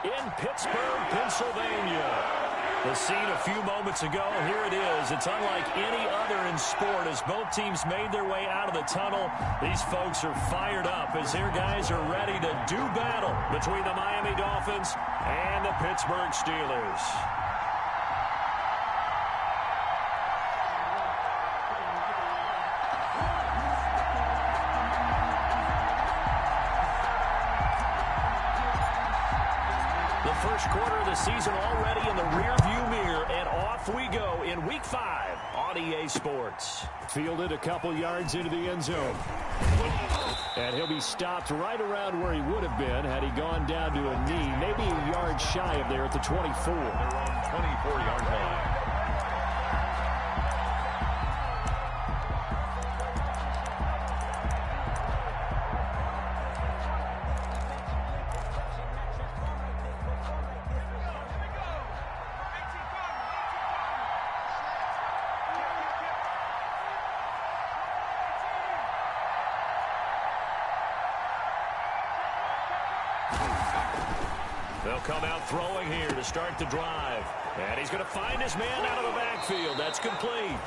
in Pittsburgh, Pennsylvania. The scene a few moments ago, here it is. It's unlike any other in sport as both teams made their way out of the tunnel. These folks are fired up as their guys are ready to do battle between the Miami Dolphins and the Pittsburgh Steelers. First quarter of the season already in the rearview mirror, and off we go in Week 5 on EA Sports. Fielded a couple yards into the end zone. And he'll be stopped right around where he would have been had he gone down to a knee, maybe a yard shy of there at the 24. They're on 24-yard line. They'll come out throwing here to start the drive. And he's going to find his man out of the backfield. That's complete.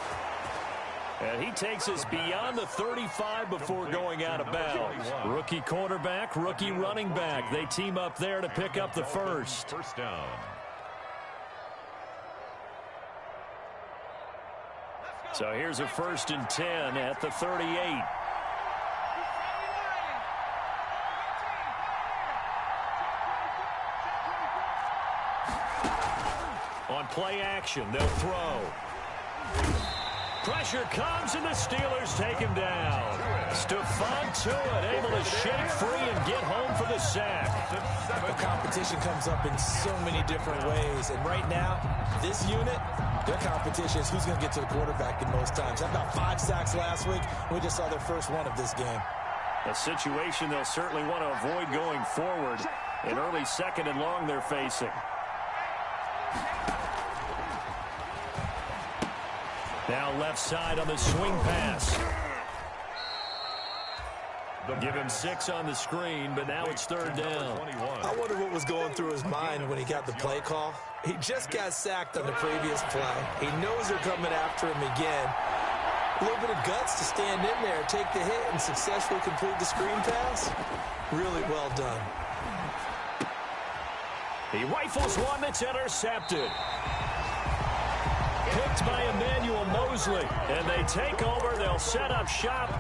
And he takes us beyond the 35 before going out of bounds. Rookie quarterback, rookie running back. They team up there to pick up the first. First down. So here's a 1st and 10 at the 38. On play action, they'll throw. Pressure comes, and the Steelers take him down. Stephon Tuitt able to shake free and get home for the sack. The competition comes up in so many different ways. And right now, this unit, their competition is who's going to get to the quarterback the most times. Had about 5 sacks last week. We just saw their first one of this game. A situation they'll certainly want to avoid going forward. An early 2nd and long they're facing. Now left side on the swing pass. Give him 6 on the screen, but now it's 3rd down. I wonder what was going through his mind when he got the play call. He just got sacked on the previous play. He knows they're coming after him again. A little bit of guts to stand in there, take the hit, and successfully complete the screen pass. Really well done. He rifles one that's intercepted. Picked by Emmanuel Mosley. And they take over. They'll set up shop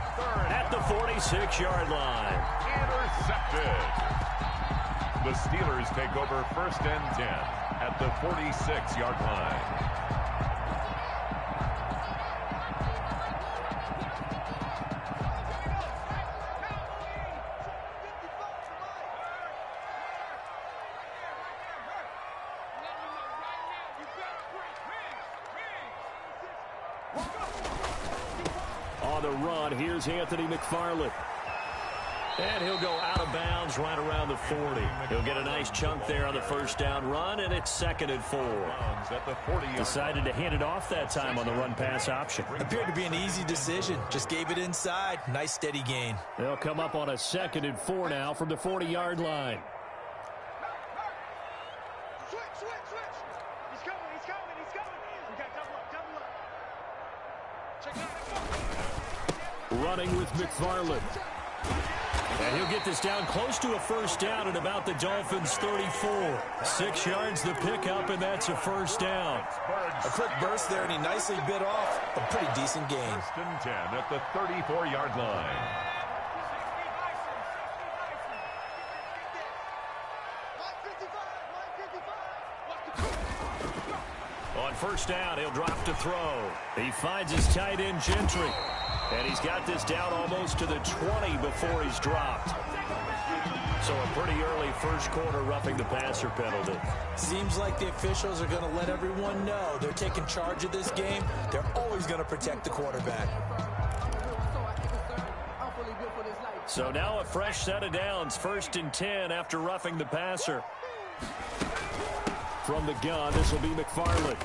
at the 46-yard line. Intercepted. The Steelers take over 1st and 10 at the 46-yard line. On the run, here's Anthony McFarland. And he'll go out of bounds right around the 40. He'll get a nice chunk there on the 1st down run, and it's 2nd and 4. Decided to hand it off that time on the run-pass option. Appeared to be an easy decision. Just gave it inside. Nice steady gain. They'll come up on a 2nd and 4 now from the 40-yard line. Running with McFarland. And he'll get this down close to a 1st down at about the Dolphins' 34. 6 yards the pickup, and that's a 1st down. A quick burst there, and he nicely bit off a pretty decent gain. 1st and 10 at the 34-yard line. On 1st down, he'll drop to throw. He finds his tight end, Gentry. And he's got this down almost to the 20 before he's dropped. So a pretty early 1st quarter roughing the passer penalty. Seems like the officials are going to let everyone know they're taking charge of this game. They're always going to protect the quarterback. So now a fresh set of downs. 1st and 10 after roughing the passer. From the gun, this will be McFarland.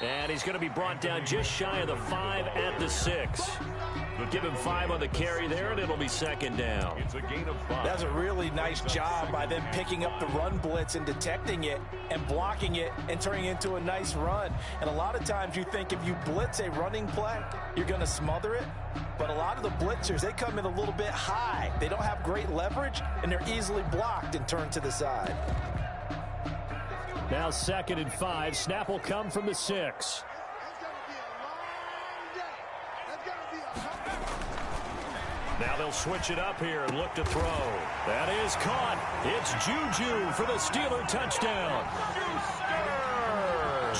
And he's going to be brought down just shy of the 5 at the 6. We'll give him 5 on the carry there, and it'll be second down. It's a gain of 5. That's a really nice job by them picking up the run blitz and detecting it and blocking it and turning it into a nice run. And a lot of times you think if you blitz a running play, you're going to smother it. But a lot of the blitzers, they come in a little bit high. They don't have great leverage, and they're easily blocked and turned to the side. Now 2nd and 5. Snap will come from the 6. Now they'll switch it up here and look to throw. That is caught. It's Juju for the Steeler touchdown.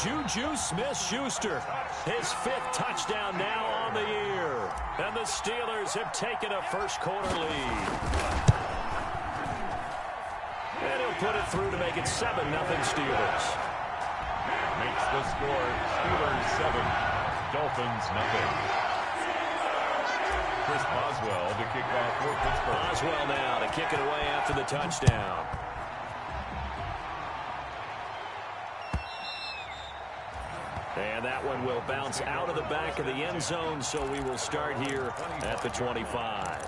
Juju Smith-Schuster, his 5th touchdown now on the year. And the Steelers have taken a first-quarter lead. And he'll put it through to make it 7-0 Steelers. Makes the score Steelers 7, Dolphins 0. Chris Boswell to kick off for Pittsburgh. Boswell now to kick it away after the touchdown. And that one will bounce out of the back of the end zone, so we will start here at the 25.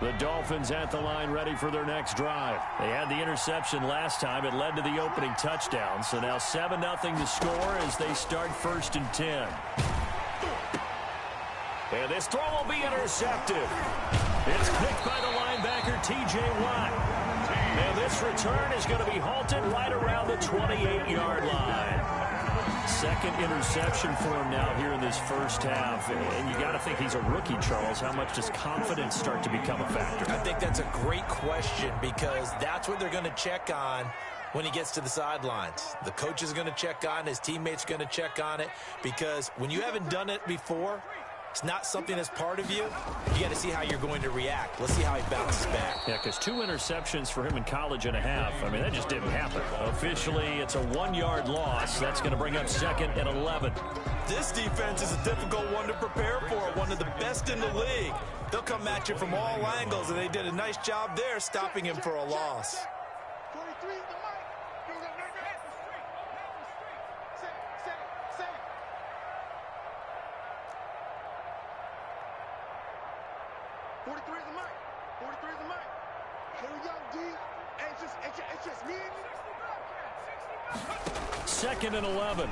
The Dolphins at the line ready for their next drive. They had the interception last time. It led to the opening touchdown. So now 7-0 to score as they start 1st and 10. And this throw will be intercepted. It's picked by the linebacker, T.J. Watt. And this return is going to be halted right around the 28-yard line. 2nd interception for him now here in this first half. And you got to think he's a rookie, Charles. How much does confidence start to become a factor? I think that's a great question because that's what they're going to check on when he gets to the sidelines. The coach is going to check on it. His teammates are going to check on it because when you haven't done it before, it's not something that's part of you. You got to see how you're going to react. Let's see how he bounces back. Yeah, because 2 interceptions for him in college and a half. I mean, that just didn't happen. Officially, it's a 1-yard loss. That's going to bring up 2nd and 11. This defense is a difficult one to prepare for, one of the best in the league. They'll come at you from all angles, and they did a nice job there stopping him for a loss. 43 is the mic. 43 is the mic. 43 is the mic. Here we go, D. It's just me and you. 2nd and 11.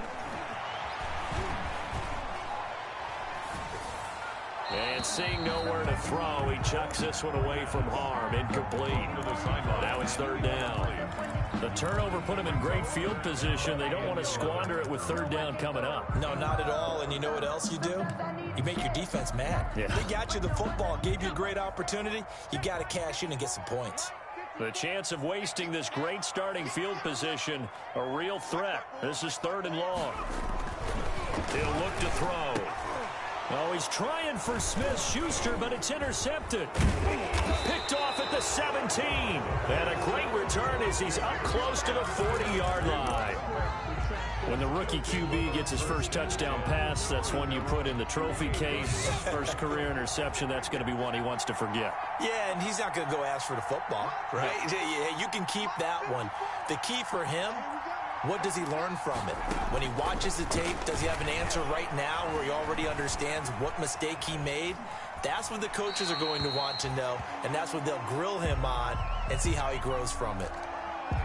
And seeing nowhere to throw, he chucks this one away from harm. Incomplete. Now it's 3rd down. The turnover put him in great field position. They don't want to squander it with 3rd down coming up. No, not at all. And you know what else you do? You make your defense mad. Yeah. They got you the football, gave you a great opportunity. You got to cash in and get some points. The chance of wasting this great starting field position, a real threat. This is 3rd and long. He'll look to throw. Oh, he's trying for Smith-Schuster, but it's intercepted. Picked off at the 17. And a great return as he's up close to the 40-yard line. When the rookie QB gets his first touchdown pass, that's one you put in the trophy case. First career interception, that's going to be one he wants to forget. Yeah, and he's not going to go ask for the football, right? Yeah, you can keep that one. The key for him, what does he learn from it? When he watches the tape, does he have an answer right now where he already understands what mistake he made? That's what the coaches are going to want to know, and that's what they'll grill him on and see how he grows from it.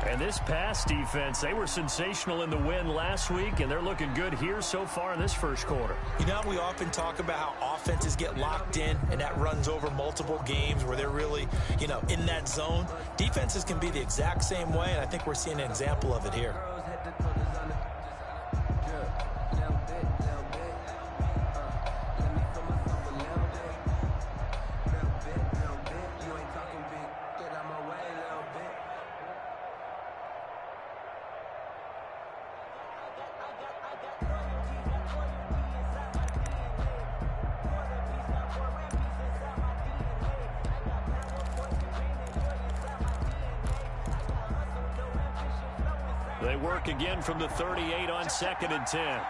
And this pass defense, they were sensational in the win last week, and they're looking good here so far in this first quarter. You know, we often talk about how offenses get locked in, and that runs over multiple games where they're really, in that zone. Defenses can be the exact same way, and I think we're seeing an example of it here. They work again from the 38 on 2nd and 10.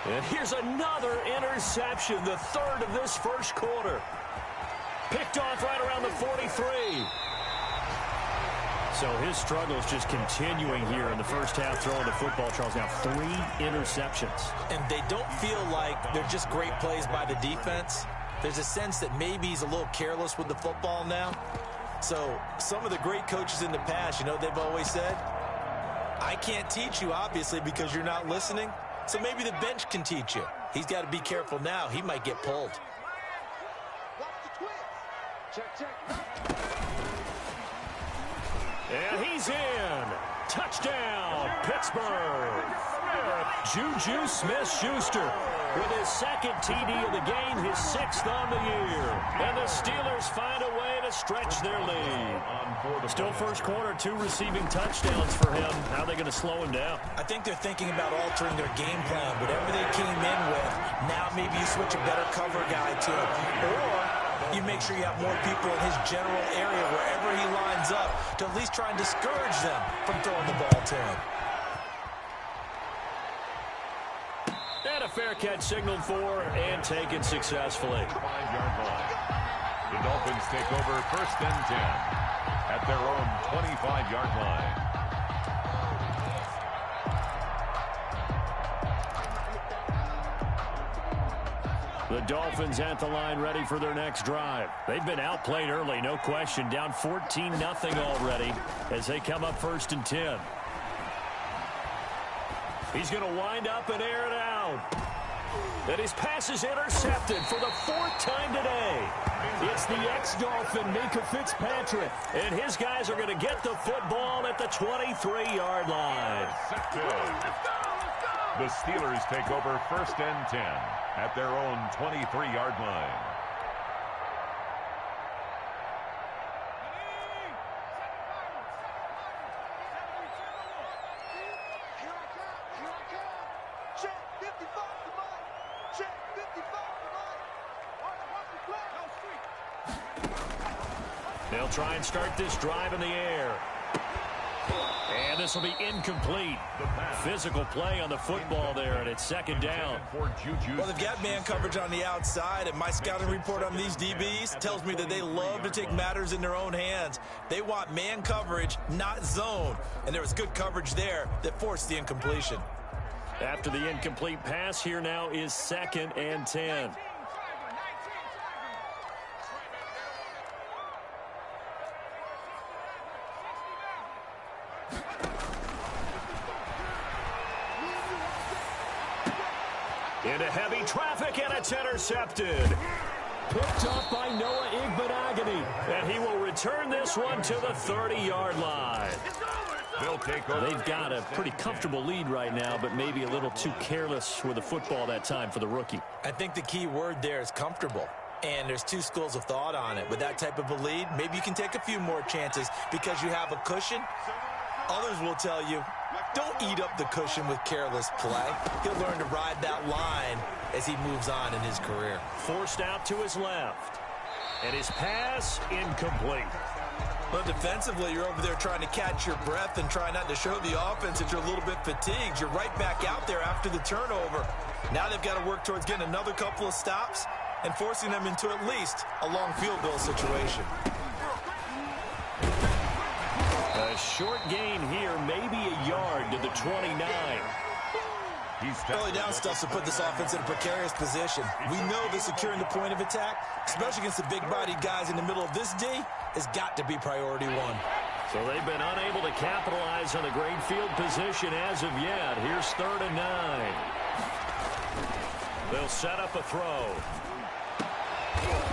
And here's another interception, the third of this first quarter. Picked off right around the 43. So his struggles just continuing here in the first half throwing the football, Charles. Now 3 interceptions. And they don't feel like they're just great plays by the defense. There's a sense that maybe he's a little careless with the football now. So some of the great coaches in the past, you know, they've always said, I can't teach you, obviously, because you're not listening. So maybe the bench can teach you. He's got to be careful now. He might get pulled. And he's in. Touchdown, Pittsburgh. Juju Smith-Schuster with his second TD of the game, his 6th on the year. And the Steelers find a way to stretch their lead. Still first quarter, 2 receiving touchdowns for him. How are they going to slow him down? I think they're thinking about altering their game plan. Whatever they came in with, now maybe you switch a better cover guy to him. Or you make sure you have more people in his general area wherever he lines up to at least try and discourage them from throwing the ball to him. And a fair catch signaled for and taken successfully. 5-yard line. The Dolphins take over first and 10 at their own 25-yard line. The Dolphins at the line ready for their next drive. They've been outplayed early, no question. Down 14-0 already as they come up first and 10. He's going to wind up and air it out. And his pass is intercepted for the 4th time today. It's the ex-Dolphin, Minka Fitzpatrick. And his guys are going to get the football at the 23-yard line. The Steelers take over first and 10 at their own 23-yard line. They'll try and start this drive in the air. And this will be incomplete. Physical play on the football there, and it's second down. Well, they've got man coverage on the outside, and my scouting report on these DBs tells me that they love to take matters in their own hands. They want man coverage, not zone. And there was good coverage there that forced the incompletion. After the incomplete pass, here now is 2nd and 10. Into heavy traffic, and it's intercepted. Picked off by Noah Igbenogany. And he will return this one to the 30-yard line. They've got a pretty comfortable lead right now, but maybe a little too careless with the football that time for the rookie. I think the key word there is comfortable. And there's 2 schools of thought on it. With that type of a lead, maybe you can take a few more chances because you have a cushion. Others will tell you, don't eat up the cushion with careless play. He'll learn to ride that line as he moves on in his career. Forced out to his left. And his pass incomplete. Well, defensively, you're over there trying to catch your breath and try not to show the offense that you're a little bit fatigued. You're right back out there after the turnover. Now they've got to work towards getting another couple of stops and forcing them into at least a long field goal situation. A short gain here, maybe a yard to the 29. Early down stuff to put this offense in a precarious position. We know that securing the point of attack, especially against the big-bodied guys in the middle of this D, has got to be priority 1. So they've been unable to capitalize on the great field position as of yet. Here's 3rd and 9. They'll set up a throw.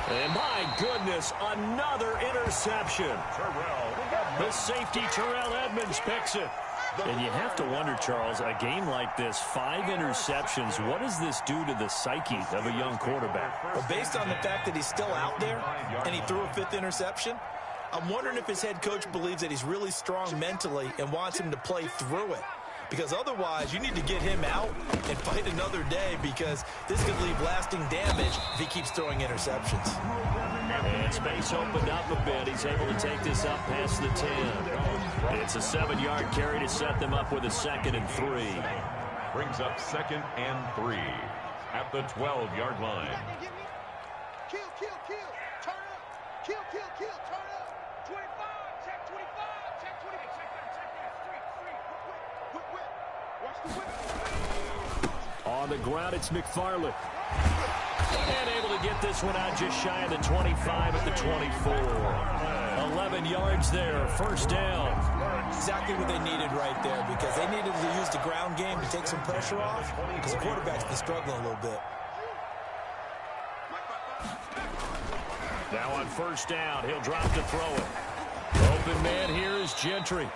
And my goodness, another interception. The safety, Terrell Edmonds, picks it. And you have to wonder, Charles, a game like this, 5 interceptions, what does this do to the psyche of a young quarterback? Well, based on the fact that he's still out there and he threw a 5th interception, I'm wondering if his head coach believes that he's really strong mentally and wants him to play through it. Because otherwise, you need to get him out and fight another day because this could leave lasting damage if he keeps throwing interceptions. And space opened up a bit. He's able to take this up past the 10. It's a 7-yard carry to set them up with a 2nd and 3. brings up 2nd and 3 at the 12-yard line. Kill, kill, kill. Turn up. Kill, kill, kill. Turn up. 25. Check 25. Check 20. Check that. Street. Whip, whip. Watch the whip. On the ground, it's McFarland. And able to get this one out just shy of the 25 at the 24. 11 yards there. First down. Exactly what they needed right there, because they needed to use the ground game to take some pressure off, because the quarterback's been struggling a little bit. Now on first down, he'll drop to throw it. Open man here is Gentry.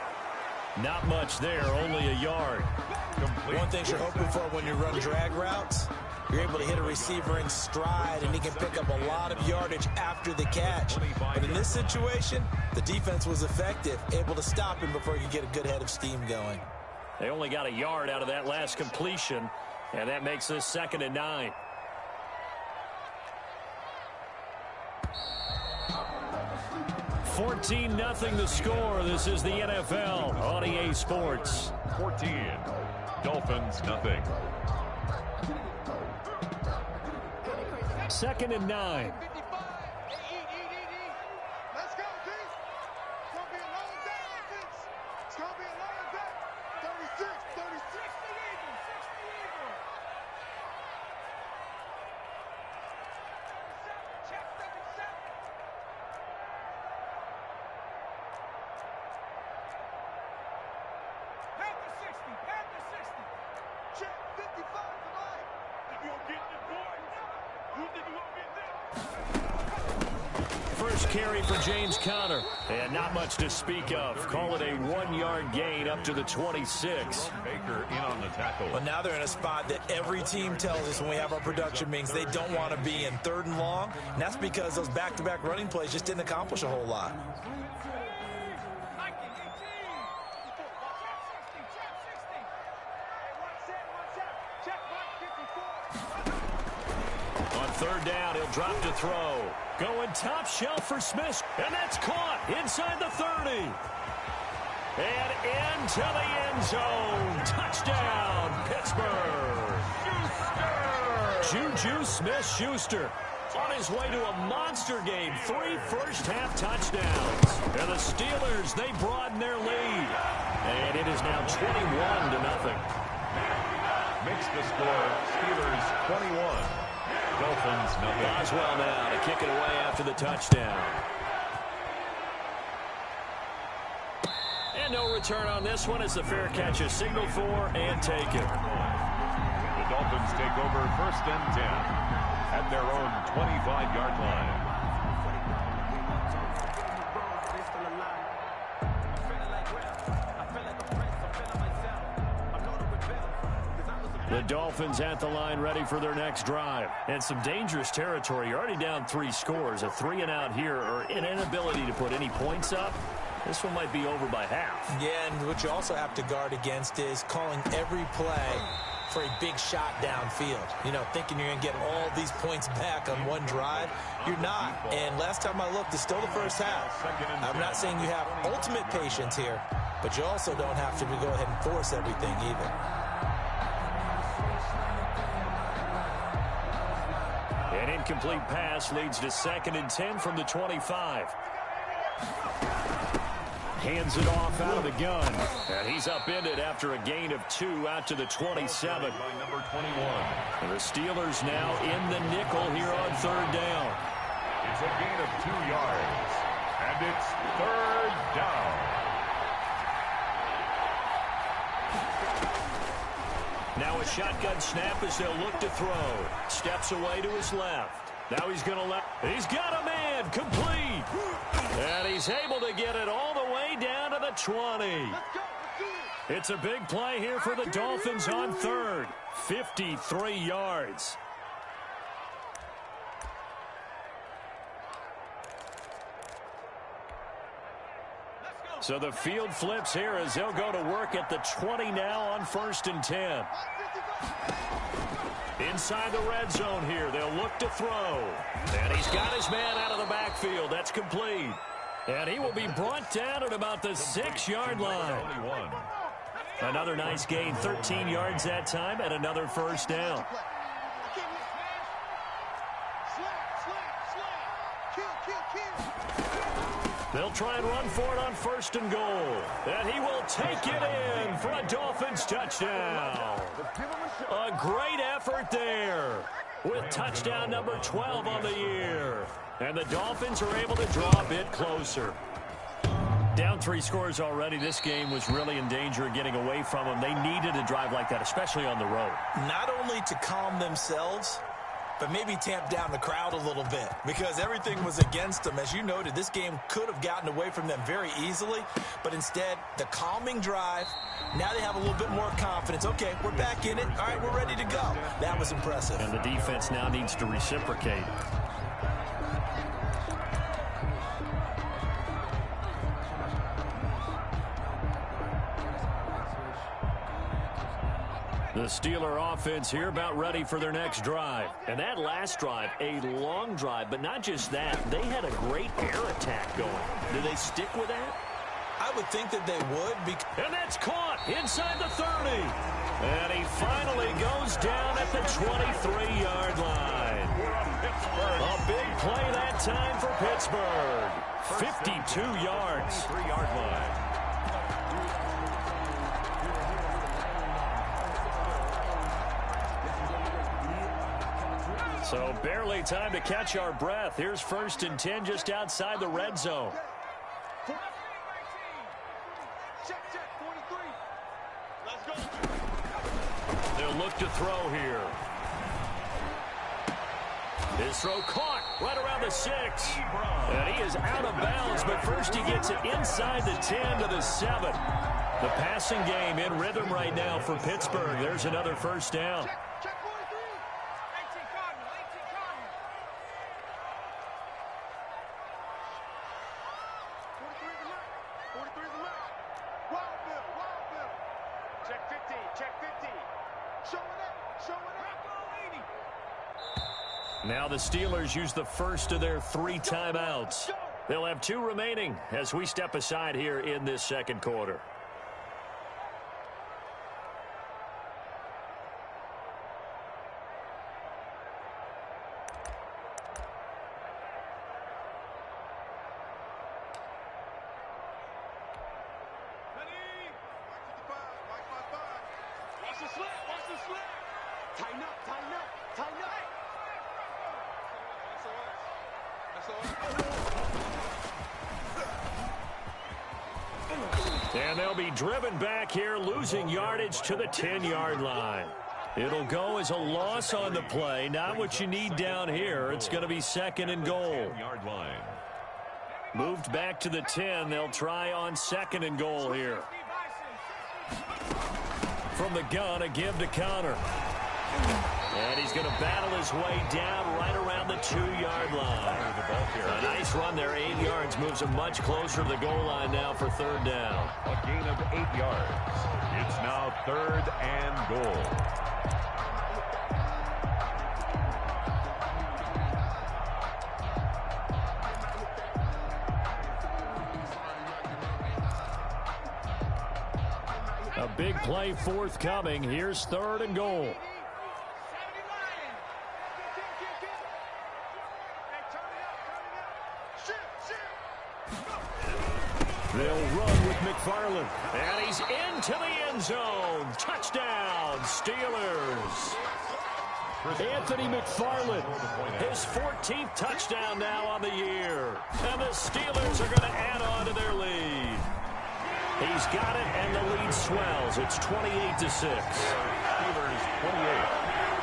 Not much there, only a yard. One thing you're hoping for when you run drag routes, you're able to hit a receiver in stride, and he can pick up a lot of yardage after the catch. But in this situation, the defense was effective, able to stop him before he could get a good head of steam going. They only got a yard out of that last completion, and that makes this 2nd and 9. (14-0) the score. This is the NFL on EA Sports. 14. Dolphins, nothing. 2nd and 9. Let's go, D. It's going to be a long day, offense. It's going to be a long day. 36. 60 Eagles. 60 Eagles. Check 37. Panther 60. Panther 60. Check 55 tonight. If you don't get this boy, you think you're going to get this? First carry for James Conner. And not much to speak of. Call it a 1-yard gain up to the 26. Baker in on the tackle. But now they're in a spot that every team tells us when we have our production meetings they don't want to be in, 3rd and long. And that's because those back-to-back running plays just didn't accomplish a whole lot. On 3rd down, he'll drop to throw. Going top shelf for Smith. And that's caught inside the 30. And into the end zone. Touchdown, Pittsburgh. Juju Smith-Schuster on his way to a monster game. 3 first-half touchdowns. And the Steelers, they broaden their lead. And it is now 21-0. Makes the score Steelers 21. Dolphins, nothing. Boswell now to kick it away after the touchdown. And no return on this one as the fair catch is signaled for and taken. The Dolphins take over 1st and 10 at their own 25-yard line. The Dolphins at the line ready for their next drive. And some dangerous territory. You're already down 3 scores. A 3-and-out here or an inability to put any points up. This one might be over by half. Yeah, and what you also have to guard against is calling every play for a big shot downfield. You know, thinking you're going to get all these points back on one drive. You're not. And last time I looked, it's still the first half. I'm not saying you have ultimate patience here, but you also don't have to go ahead and force everything either. An incomplete pass leads to 2nd and 10 from the 25. Hands it off out of the gun. And he's upended after a gain of 2 out to the 27. By number 21. And the Steelers now in the nickel here on 3rd down. It's a gain of 2 yards. And it's 3rd down. Now a shotgun snap as they'll look to throw. Steps away to his left. Now he's going to let. He's got a man complete. And he's able to get it all the way down to the 20. It's a big play here for the Dolphins on 3rd. 53 yards. So the field flips here as they'll go to work at the 20 now on 1st and 10. Inside the red zone here, they'll look to throw. And he's got his man out of the backfield. That's complete. And he will be brought down at about the 6-yard line. Another nice gain, 13 yards that time, and another first down. They'll try and run for it on 1st and goal. And he will take it in for a Dolphins touchdown. A great effort there with touchdown number 12 on the year. And the Dolphins are able to draw a bit closer. Down 3 scores already. This game was really in danger of getting away from them. They needed a drive like that, especially on the road. Not only to calm themselves, but maybe tamp down the crowd a little bit because everything was against them. As you noted, this game could have gotten away from them very easily, but instead, the calming drive, now they have a little bit more confidence. Okay, we're back in it. All right, we're ready to go. That was impressive. And the defense now needs to reciprocate. The Steeler offense here about ready for their next drive. And that last drive, a long drive, but not just that. They had a great air attack going. Do they stick with that? I would think that they would. And that's caught inside the 30. And he finally goes down at the 23-yard line. A big play that time for Pittsburgh. 52 yards. 3-yard line. So barely time to catch our breath. Here's 1st and 10 just outside the red zone. They'll look to throw here. His throw caught right around the 6. And he is out of bounds, but first he gets it inside the 10 to the 7. The passing game in rhythm right now for Pittsburgh. There's another first down. Now the Steelers use the first of their 3 timeouts. They'll have 2 remaining as we step aside here in this second quarter. And they'll be driven back here, losing yardage to the 10-yard line. It'll go as a loss on the play. Not what you need down here. It's going to be 2nd and goal. 10-yard line. Moved back to the 10. They'll try on 2nd and goal here. From the gun, a give to Connor. And he's going to battle his way down right around the 2-yard line. A nice run there, 8 yards. Moves him much closer to the goal line now for 3rd down. A gain of 8 yards. It's now 3rd and goal. A big play forthcoming. Here's 3rd and goal. They'll run with McFarland. And he's into the end zone. Touchdown, Steelers. Anthony McFarland, his 14th touchdown now on the year. And the Steelers are going to add on to their lead. He's got it, and the lead swells. It's 28-6. Steelers 28,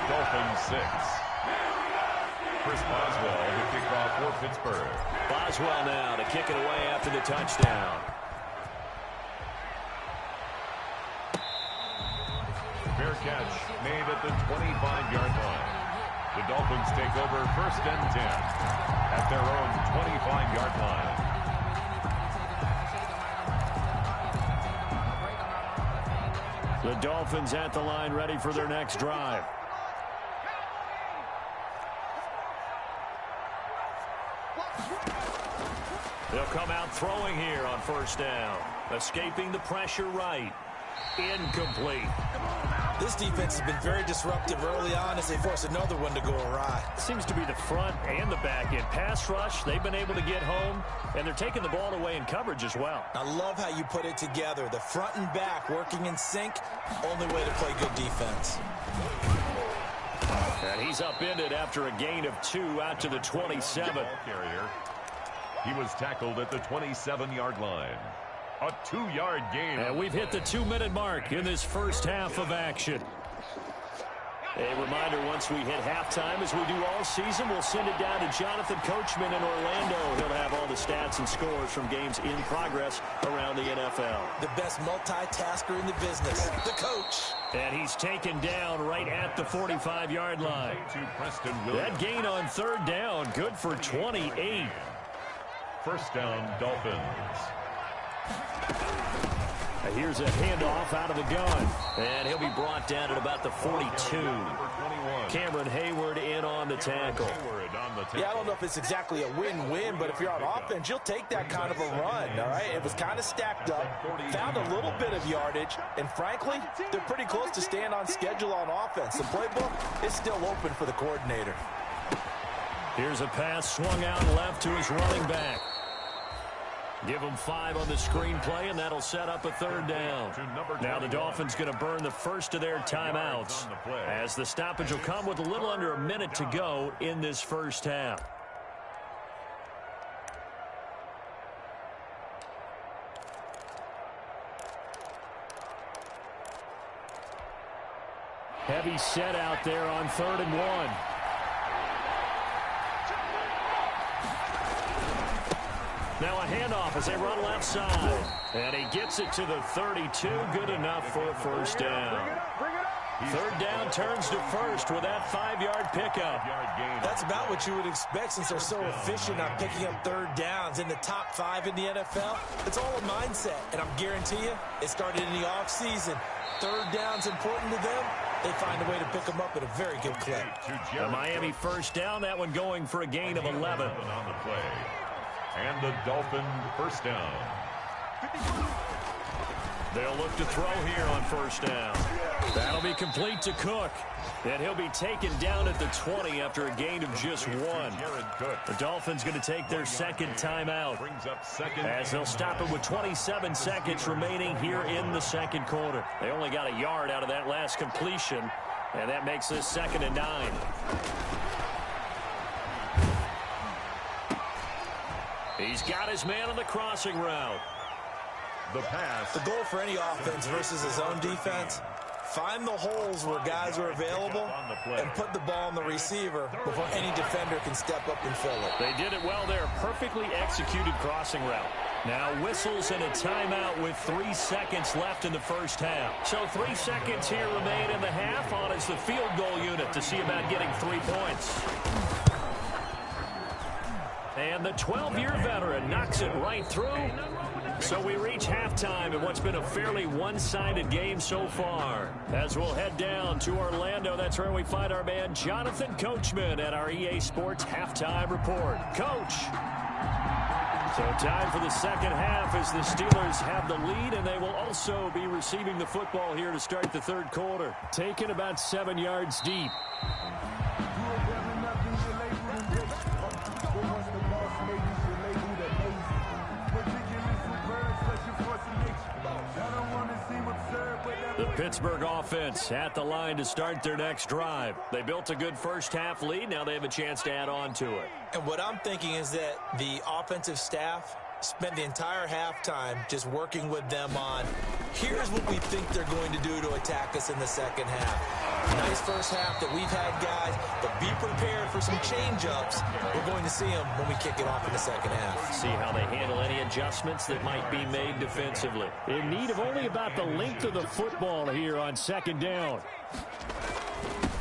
Dolphins 6. Chris Boswell to kick off for Pittsburgh. Boswell now to kick it away after the touchdown. Fair catch made at the 25-yard line. The Dolphins take over 1st and 10 at their own 25-yard line. The Dolphins at the line, ready for their next drive. They'll come out throwing here on 1st down. Escaping the pressure right. incomplete. This defense has been very disruptive early on as they force another one to go awry. Seems to be the front and the back end. Pass rush, they've been able to get home, and they're taking the ball away in coverage as well. I love how you put it together. The front and back working in sync, only way to play good defense. And he's upended after a gain of 2 out to the 27. Carrier. He was tackled at the 27-yard line. A 2-yard gain. And we've hit the 2-minute mark in this first half of action. A reminder, once we hit halftime, as we do all season, we'll send it down to Jonathan Coachman in Orlando. He'll have all the stats and scores from games in progress around the NFL. The best multitasker in the business, the coach. And he's taken down right at the 45-yard line. That gain on 3rd down, good for 28. First down, Dolphins. Here's a handoff out of the gun. And he'll be brought down at about the 42. Cameron Hayward in on the tackle. Yeah, I don't know if it's exactly a win-win, but if you're on offense, you'll take that kind of a run, all right? It was kind of stacked up, found a little bit of yardage, and frankly, they're pretty close to staying on schedule on offense. The playbook is still open for the coordinator. Here's a pass swung out left to his running back. Give them 5 on the screenplay, and that'll set up a 3rd down. Now the Dolphins going to burn the first of their timeouts, as the stoppage will come with a little under a minute to go in this first half. Heavy set out there on 3rd and 1. Now a handoff as they run left side. And he gets it to the 32. Good enough for a first down. 3rd down turns to first with that 5-yard pickup. That's about what you would expect since they're so efficient on picking up 3rd downs. In the top 5 in the NFL, it's all a mindset. And I'm guarantee you, it started in the offseason. 3rd down's important to them. They find a way to pick them up at a very good clip. The Miami first down, that one going for a gain of 11. On the play. And the Dolphin first down. They'll look to throw here on first down. That'll be complete to Cook. And he'll be taken down at the 20 after a gain of just 1. The Dolphins going to take their 2nd timeout, as they'll stop it with 27 seconds remaining here in the 2nd quarter. They only got a yard out of that last completion, and that makes this 2nd and 9. He's got his man on the crossing route. The pass. The goal for any offense versus his own defense, find the holes where guys are available and put the ball on the receiver before any defender can step up and fill it. They did it well there. Perfectly executed crossing route. Now whistles and a timeout with 3 seconds left in the first half. So 3 seconds here remain in the half on as the field goal unit to see about getting 3 points. And the 12-year veteran knocks it right through. So we reach halftime in what's been a fairly one-sided game so far. As we'll head down to Orlando, that's where we find our man Jonathan Coachman at our EA Sports Halftime Report. Coach. So time for the 2nd half as the Steelers have the lead, and they will also be receiving the football here to start the 3rd quarter. Taken about 7 yards deep. The Pittsburgh offense at the line to start their next drive. They built a good first half lead. Now they have a chance to add on to it. And what I'm thinking is that the offensive staff spent the entire halftime just working with them on, here's what we think they're going to do to attack us in the 2nd half. Nice first half that we've had, guys, but be prepared for some change-ups. We're going to see them when we kick it off in the 2nd half. See how they handle any adjustments that might be made defensively. In need of only about the length of the football here on 2nd down.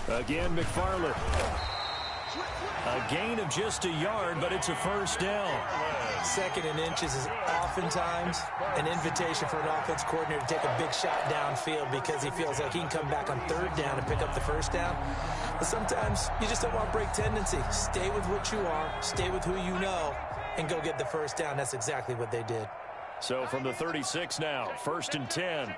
Again, McFarland. A gain of just a yard, but it's a first down. 2nd and inches is oftentimes an invitation for an offense coordinator to take a big shot downfield because he feels like he can come back on 3rd down and pick up the first down. But sometimes you just don't want to break tendency. Stay with what you are, stay with who you know, and go get the first down. That's exactly what they did. So from the 36 now, 1st and 10.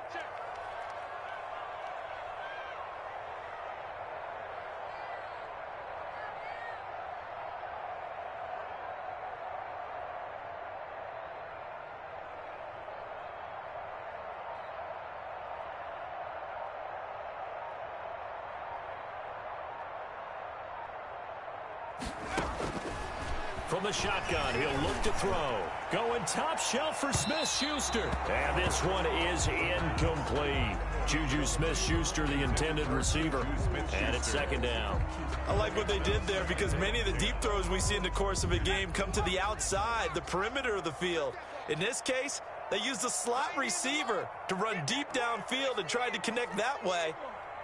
From the shotgun, he'll look to throw. Going top shelf for Smith-Schuster. And this one is incomplete. Juju Smith-Schuster, the intended receiver. And it's second down. I like what they did there because many of the deep throws we see in the course of a game come to the outside, the perimeter of the field. In this case, they used a slot receiver to run deep downfield and tried to connect that way.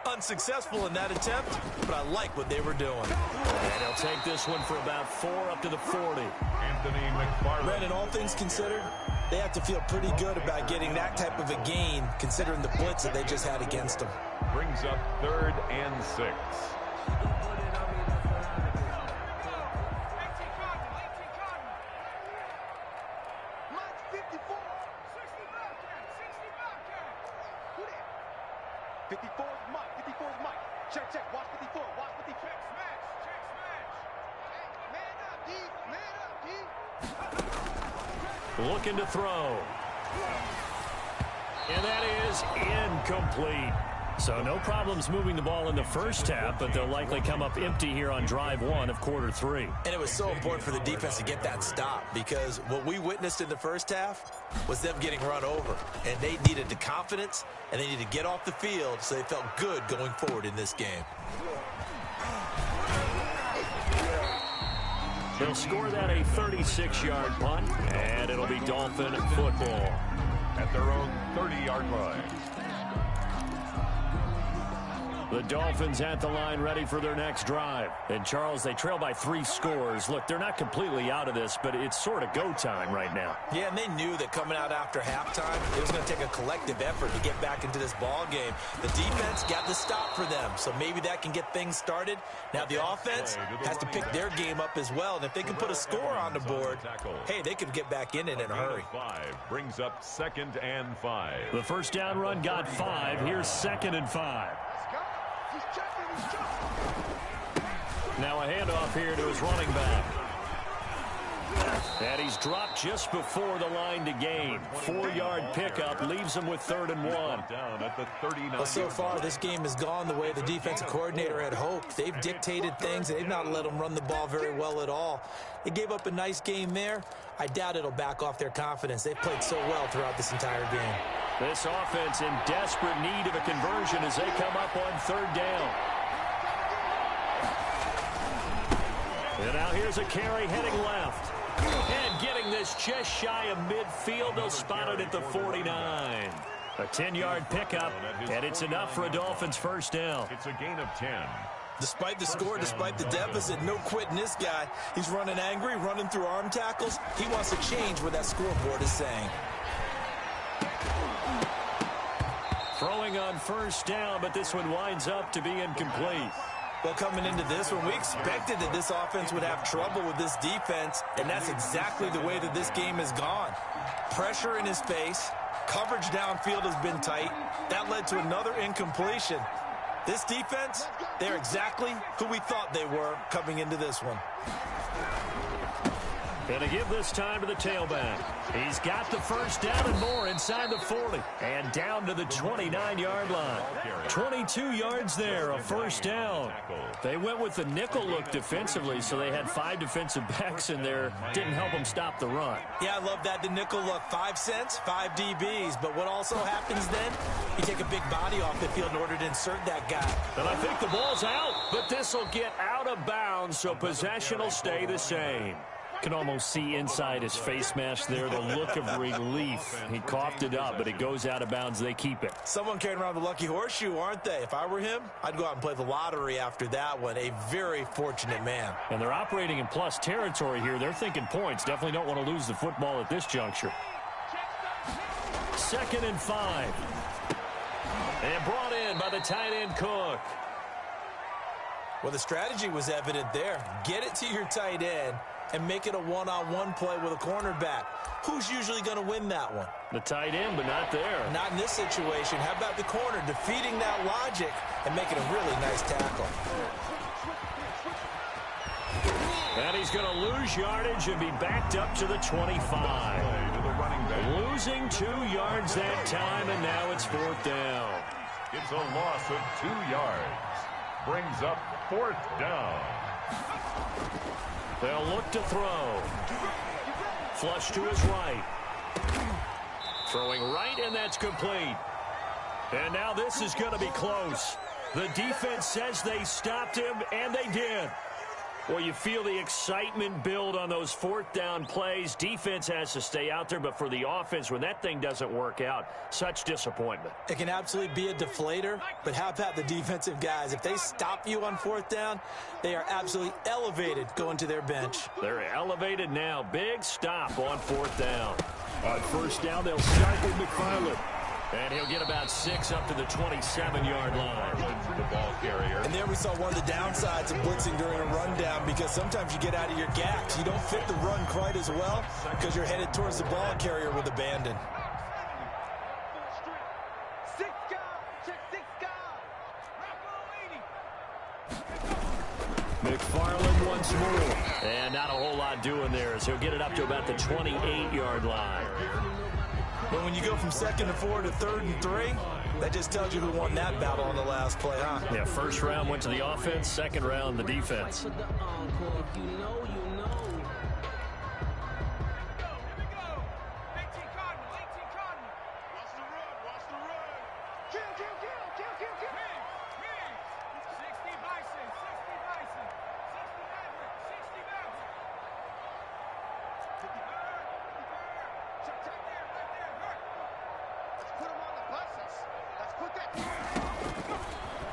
Unsuccessful in that attempt, but I like what they were doing. And he'll take this one for about 4 up to the 40. Anthony McFarland. Brandon, all things considered, they have to feel pretty good about getting that type of a gain, considering the blitz that they just had against them. Brings up 3rd and 6. Mike's 54. 54 is Mike. 54 is Mike. Check, check. Watch 54. Watch 54. Check, smash. Check, smash. Hey, man up, D. Man up, D. Looking to throw. And that is incomplete. So no problems moving the ball in the first half, but they'll likely come up empty here on drive 1 of quarter 3. And it was so important for the defense to get that stop because what we witnessed in the first half was them getting run over. And they needed the confidence, and they needed to get off the field so they felt good going forward in this game. They'll score that a 36-yard punt, and it'll be Dolphin football. At their own 30-yard line. The Dolphins at the line ready for their next drive. And, Charles, they trail by 3 scores. Look, they're not completely out of this, but it's sort of go time right now. Yeah, and they knew that coming out after halftime, it was going to take a collective effort to get back into this ball game. The defense got the stop for them, so maybe that can get things started. Now, the offense has to pick their game up as well, and if they can put a score on the board, hey, they could get back in it in a hurry. 5 brings up 2nd and 5. The first down run got 5. Here's 2nd and 5. He's jumping, he's jumping. Now a handoff here to his running back. And he's dropped just before the line to gain. 4-yard pickup leaves him with 3rd and 1. Down at the 39. Well, so far, this game has gone the way the defensive coordinator had hoped. They've dictated things. They've not let them run the ball very well at all. They gave up a nice game there. I doubt it'll back off their confidence. They've played so well throughout this entire game. This offense in desperate need of a conversion as they come up on 3rd down. And now here's a carry heading left. And getting this just shy of midfield, they'll spot it at the 49. A 10-yard pickup, and it's enough for a Dolphins first down. It's a gain of 10. Despite the score, despite the deficit, no quitting this guy. He's running angry, running through arm tackles. He wants to change what that scoreboard is saying. Throwing on first down, but this one winds up to be incomplete. Well, coming into this one, we expected that this offense would have trouble with this defense, and that's exactly the way that this game has gone. Pressure in his face, coverage downfield has been tight. That led to another incompletion. This defense, they're exactly who we thought they were coming into this one. Gonna give this time to the tailback. He's got the first down and more inside the 40. And down to the 29-yard line. 22 yards there, a first down. They went with the nickel look defensively, so they had 5 defensive backs in there. Didn't help them stop the run. Yeah, I love that, the nickel look. 5 cents, 5 DBs. But what also happens then, you take a big body off the field in order to insert that guy. And I think the ball's out, but this will get out of bounds, so possession will stay the same. Can almost see inside his face mask there the look of relief. He coughed it up, but it goes out of bounds. They keep it. Someone carrying around the lucky horseshoe, aren't they? If I were him, I'd go out and play the lottery after that one. A very fortunate man. And they're operating in plus territory here. They're thinking points. Definitely don't want to lose the football at this juncture. 2nd and 5. And brought in by the tight end Cook. Well, the strategy was evident there. Get it to your tight end and make it a one-on-one play with a cornerback. Who's usually going to win that one? The tight end, but not there. Not in this situation. How about the corner defeating that logic and making a really nice tackle? And he's going to lose yardage and be backed up to the 25. Losing 2 yards that time, and now it's 4th down. It's a loss of 2 yards. Brings up 4th down. They'll look to throw. Flush to his right. Throwing right, and that's complete. And now this is going to be close. The defense says they stopped him, and they did. Well, you feel the excitement build on those fourth down plays. Defense has to stay out there, but for the offense, when that thing doesn't work out, such disappointment. It can absolutely be a deflator, but how about the defensive guys? If they stop you on fourth down, they are absolutely elevated going to their bench. They're elevated now. Big stop on fourth down. On first down, they'll start with McFarland. And he'll get about 6 up to the 27-yard line. The ball carrier. And there we saw one of the downsides of blitzing during a rundown, because sometimes you get out of your gaps. You don't fit the run quite as well because you're headed towards the ball carrier with abandon. McFarland once more. And not a whole lot doing there, as he'll get it up to about the 28-yard line. But when you go from 2nd and 4 to 3rd and 3, that just tells you who won that battle on the last play, huh? Yeah, first round went to the offense, second round the defense.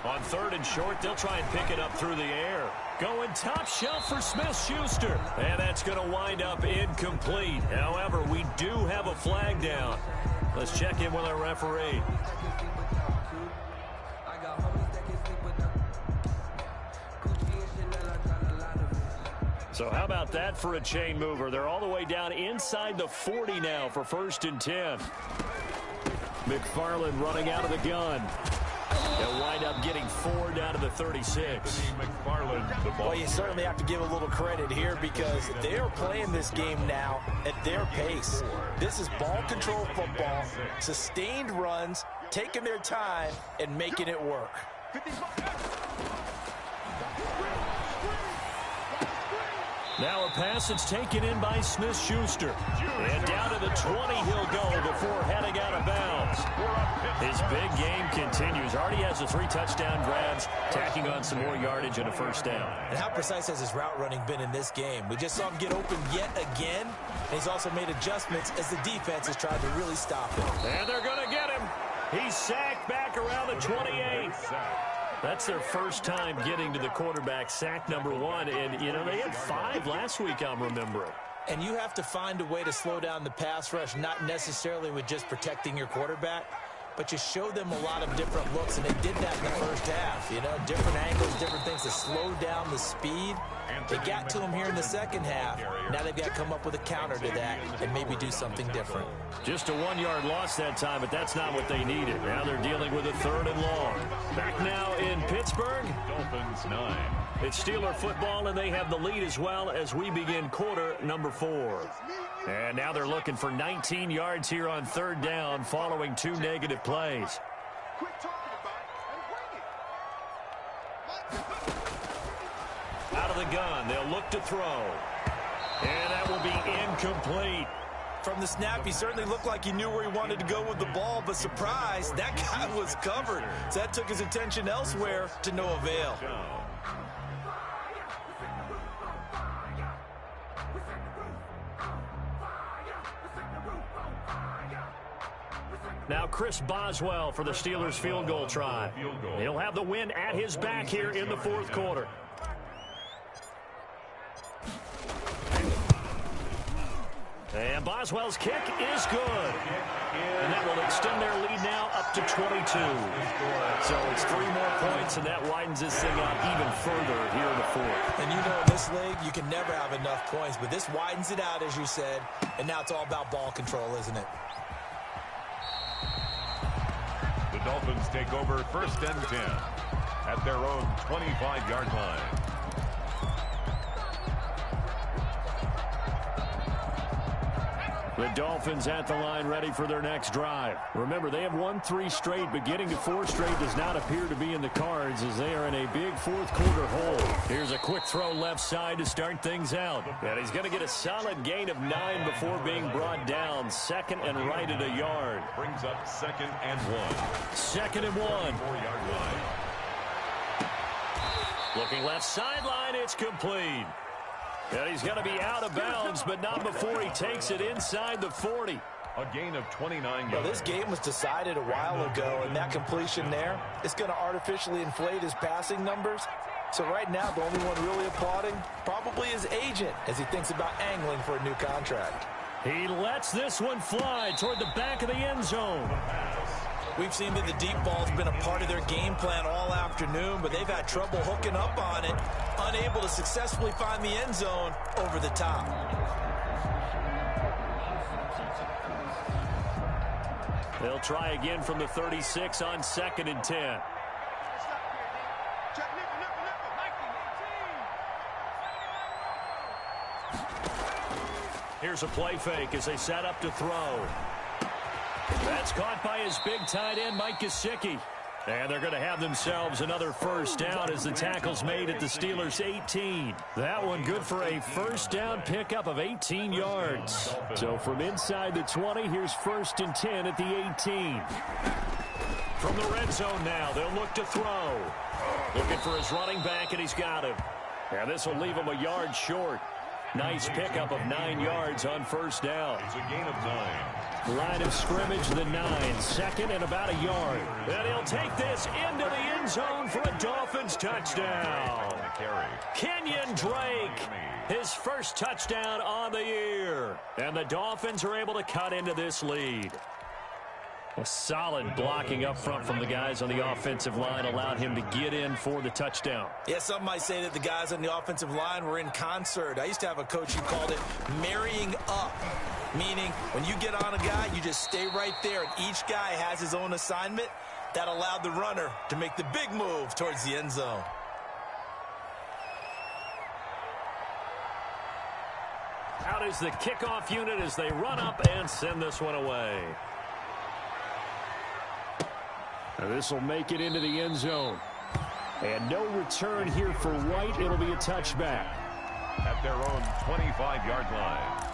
On 3rd and short, they'll try and pick it up through the air. Going top shelf for Smith-Schuster. And that's going to wind up incomplete. However, we do have a flag down. Let's check in with our referee. So how about that for a chain mover? They're all the way down inside the 40 now for 1st and 10. McFarland running out of the gun. They'll wind up getting 4 down to the 36. Well, you certainly have to give a little credit here, because they are playing this game now at their pace. This is ball control football, sustained runs, taking their time, and making it work. Now a pass that's taken in by Smith-Schuster. And down to the 20 he'll go before heading out of bounds. His big game continues. Already has the 3 touchdown grabs, tacking on some more yardage and a first down. And how precise has his route running been in this game? We just saw him get open yet again. And he's also made adjustments as the defense has tried to really stop him. And they're going to get him. He's sacked back around the 28. That's their first time getting to the quarterback, sack number 1. And, you know, they had 5 last week, I'm remembering. And you have to find a way to slow down the pass rush, not necessarily with just protecting your quarterback, but you show them a lot of different looks, and they did that in the first half. You know, different angles, different things to slow down the speed. They got to him here in the second half. Now they've got to come up with a counter to that and maybe do something different. Just a 1-yard loss that time, but that's not what they needed. Now they're dealing with a 3rd and long. Back now in Pittsburgh. Dolphins 9. It's Steeler football, and they have the lead as well as we begin quarter number 4. And now they're looking for 19 yards here on 3rd down following 2 negative plays. Out of the gun, they'll look to throw. And that will be incomplete. From the snap, he certainly looked like he knew where he wanted to go with the ball, but surprise, that guy was covered. So that took his attention elsewhere to no avail. Now Chris Boswell for the Steelers field goal try. He'll have the win at his back here in the 4th quarter. And Boswell's kick is good. And that will extend their lead now up to 22. So it's 3 more points, and that widens this thing out even further here in the 4th. And you know, in this league, you can never have enough points, but this widens it out, as you said, and now it's all about ball control, isn't it? The Dolphins take over 1st and 10 at their own 25-yard line. The Dolphins at the line ready for their next drive. Remember, they have won 3 straight, but getting to 4 straight does not appear to be in the cards as they are in a big fourth quarter hole. Here's a quick throw left side to start things out. And he's going to get a solid gain of 9 before being brought down. Second and right at a yard. Brings up 2nd and 1. 2nd and 1. 4-yard line. Looking left sideline, it's complete. And he's going to be out of bounds, but not before he takes it inside the 40. A gain of 29 yards. Well, this game was decided a while ago, and that completion there is going to artificially inflate his passing numbers. So right now, the only one really applauding probably his agent as he thinks about angling for a new contract. He lets this one fly toward the back of the end zone. We've seen that the deep ball's been a part of their game plan all afternoon, but they've had trouble hooking up on it, unable to successfully find the end zone over the top. They'll try again from the 36 on 2nd and 10. Here's a play fake as they set up to throw. That's caught by his big tight end, Mike Gesicki. And they're going to have themselves another first down as the tackle's made at the Steelers' 18. That one good for a first down pickup of 18 yards. So from inside the 20, here's 1st and 10 at the 18. From the red zone now, they'll look to throw. Looking for his running back, and he's got him. And this will leave him a yard short. Nice pickup of 9 yards on first down. It's a gain of 9. Line of scrimmage, the 9. 2nd and about a yard. And he'll take this into the end zone for a Dolphins touchdown. Kenyon Drake, his first touchdown on the year. And the Dolphins are able to cut into this lead. A solid blocking up front from the guys on the offensive line allowed him to get in for the touchdown. Yeah, some might say that the guys on the offensive line were in concert. I used to have a coach who called it marrying up, meaning when you get on a guy, you just stay right there, and each guy has his own assignment. That allowed the runner to make the big move towards the end zone. Out is the kickoff unit as they run up and send this one away. This will make it into the end zone. And no return here for White. It'll be a touchback. At their own 25-yard line.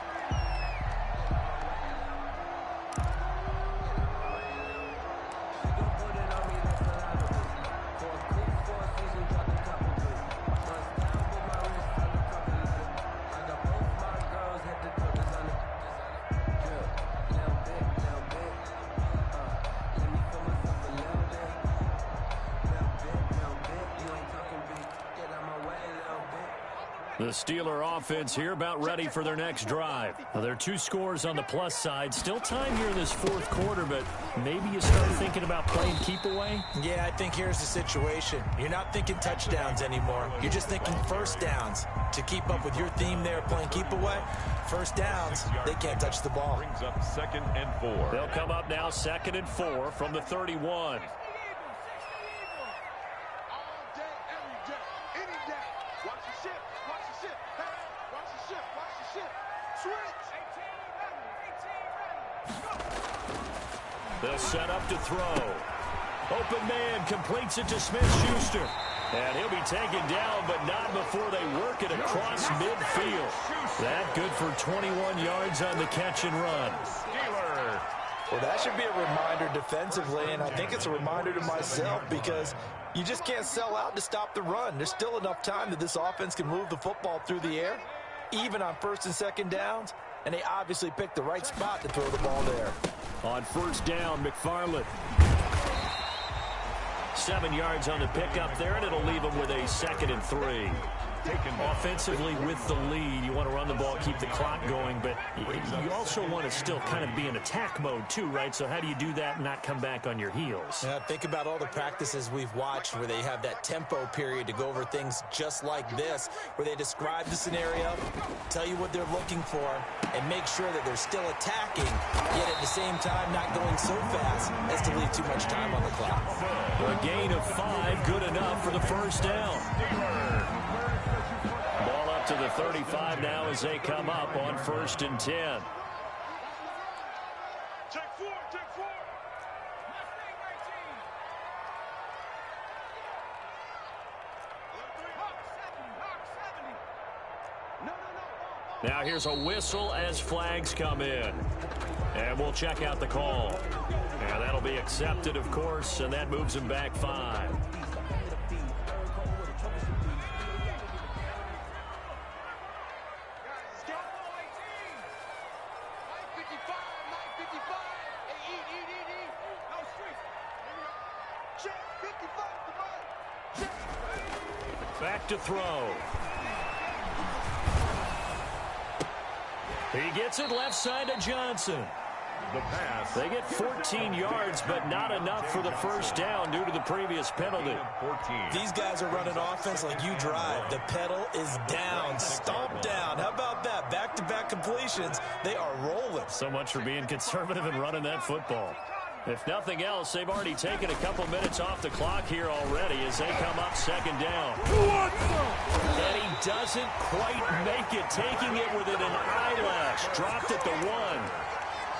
The Steeler offense here about ready for their next drive. Now, there are 2 scores on the plus side. Still time here in this fourth quarter, but maybe you start thinking about playing keep away? Yeah, I think here's the situation. You're not thinking touchdowns anymore. You're just thinking first downs. To keep up with your theme there, playing keep away, first downs, they can't touch the ball. Brings up 2nd and 4. They'll come up now 2nd and 4 from the 31. They'll set up to throw. Open man completes it to Smith-Schuster. And he'll be taken down, but not before they work it across midfield. That good for 21 yards on the catch and run. Well, that should be a reminder defensively, and I think it's a reminder to myself because you just can't sell out to stop the run. There's still enough time that this offense can move the football through the air, even on 1st and 2nd downs, and they obviously picked the right spot to throw the ball there. On first down, McFarland. 7 yards on the pickup there, and it'll leave them with a 2nd and 3. Offensively with the lead, you want to run the ball, keep the clock going, but you also want to still kind of be in attack mode too, right? So how do you do that and not come back on your heels? Yeah, think about all the practices we've watched where they have that tempo period to go over things just like this, where they describe the scenario, tell you what they're looking for, and make sure that they're still attacking, yet at the same time not going so fast as to leave too much time on the clock. A gain of 5, good enough for the first down. Ball up to the 35 now as they come up on 1st and 10. Now here's a whistle as flags come in. And we'll check out the call. And that'll be accepted, of course, and that moves him back 5. Back to throw. He gets it left side to Johnson. The pass. They get 14 yards, but not enough for the first down due to the previous penalty. 14. These guys are running offense like you drive. The pedal is down, stomped down. How about that? Back-to-back completions. They are rolling. So much for being conservative and running that football. If nothing else, they've already taken a couple minutes off the clock here already as they come up second down. And he doesn't quite make it, taking it within an eyelash. Dropped at the 1.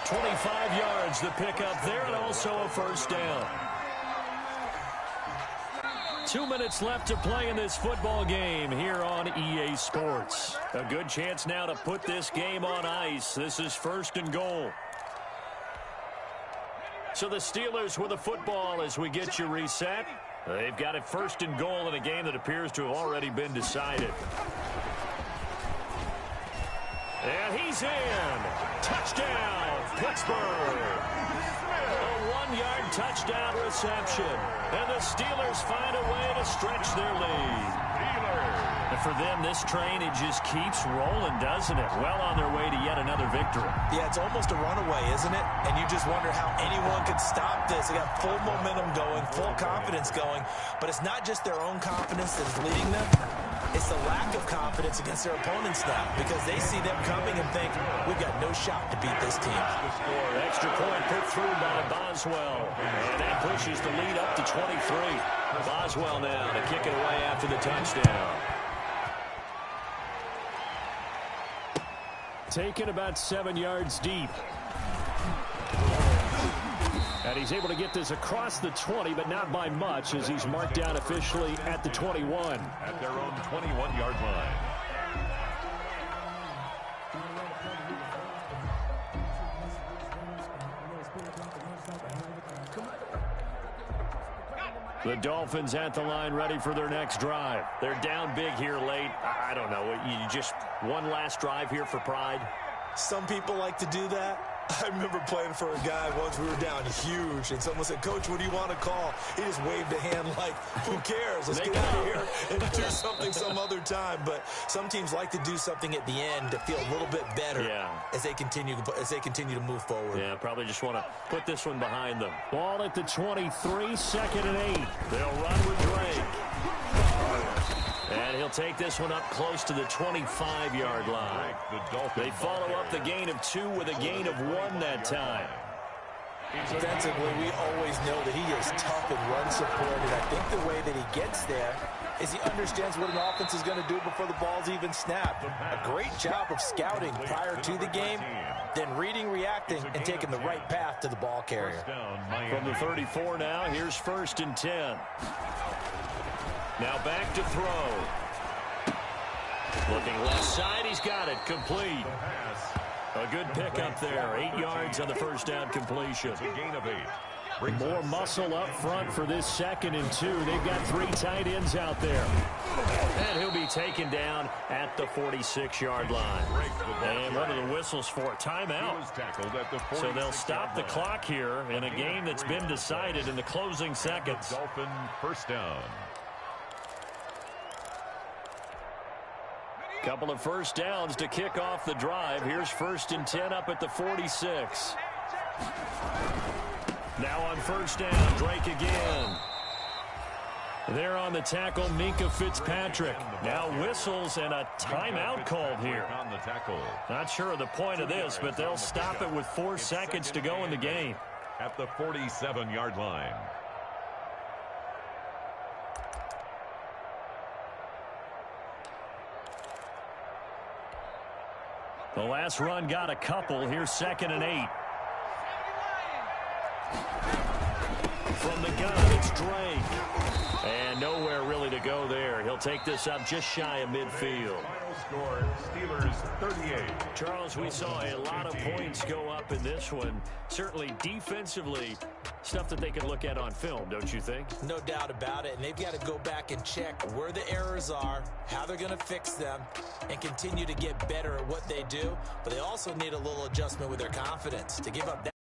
25 yards the pickup there, and also a first down. 2 minutes left to play in this football game here on EA Sports. A good chance now to put this game on ice. This is 1st and goal. So the Steelers with the football as we get you reset. They've got it 1st and goal in a game that appears to have already been decided. And he's in. Touchdown, Pittsburgh. A 1-yard touchdown reception. And the Steelers find a way to stretch their lead. And for them, this train, it just keeps rolling, doesn't it? Well on their way to yet another victory. Yeah, it's almost a runaway, isn't it? And you just wonder how anyone could stop this. They got full momentum going, full confidence going. But it's not just their own confidence that is leading them. It's the lack of confidence against their opponents now because they see them coming and think, we've got no shot to beat this team. Extra point put through by Boswell. And that pushes the lead up to 23. Boswell now to kick it away after the touchdown. Taken about 7 yards deep. And he's able to get this across the 20, but not by much as he's marked down officially at the 21. At their own 21-yard line. The Dolphins at the line ready for their next drive. They're down big here late. I don't know. You just one last drive here for pride? Some people like to do that. I remember playing for a guy once. We were down huge, and someone said, Coach, what do you want to call? He just waved a hand like, who cares? Let's get out of here and do something some other time. But some teams like to do something at the end to feel a little bit better as they continue to move forward. Yeah, probably just want to put this one behind them. Ball at the 23, 2nd and 8. They'll run with Drake. And he'll take this one up close to the 25-yard line. They follow up the gain of 2 with a gain of 1 that time. Defensively, we always know that he is tough and run-supported. I think the way that he gets there is he understands what an offense is going to do before the ball's even snapped. A great job of scouting prior to the game, then reading, reacting, and taking the right path to the ball carrier. From the 34 now, here's 1st and 10. Now back to throw. Looking left side, he's got it, complete. A good pickup there, 8 yards on the first down completion. Gain of 8. More muscle up front for this 2nd and 2. They've got 3 tight ends out there. And he'll be taken down at the 46-yard line. And one of the whistles for a timeout. So they'll stop the clock here in a game that's been decided in the closing seconds. Dolphin first down. Couple of first downs to kick off the drive. Here's 1st and 10 up at the 46. Now on first down, Drake again. There on the tackle, Minkah Fitzpatrick. Now whistles and a timeout called here. On the tackle. Not sure of the point of this, but they'll stop it with 4 seconds to go in the game. At the 47-yard line. The last run got a couple. Here's 2nd and 8. From the gun, it's Drake. And nowhere really to go there. He'll take this up just shy of midfield. Final score, Steelers 38. Charles, we saw a lot of points go up in this one. Certainly defensively, stuff that they can look at on film, don't you think? No doubt about it, and they've got to go back and check where the errors are, how they're going to fix them, and continue to get better at what they do. But they also need a little adjustment with their confidence to give up that.